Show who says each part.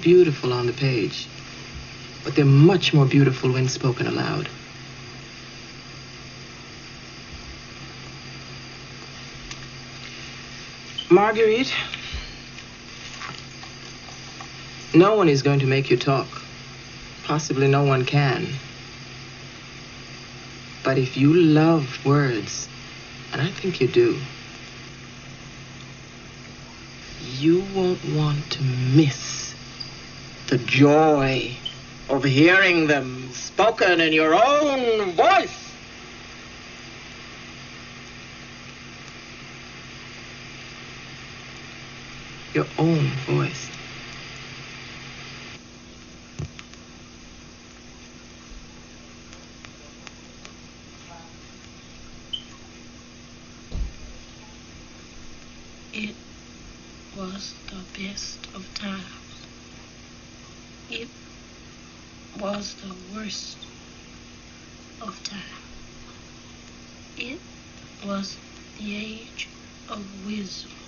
Speaker 1: beautiful on the page, but they're much more beautiful when spoken aloud. Marguerite, no one is going to make you talk. Possibly no one can. But if you love words, and I think you do, you won't want to miss the joy of hearing them spoken in your own voice. Your own voice.
Speaker 2: It was the best of times. It was the worst of times. It was the age of wisdom.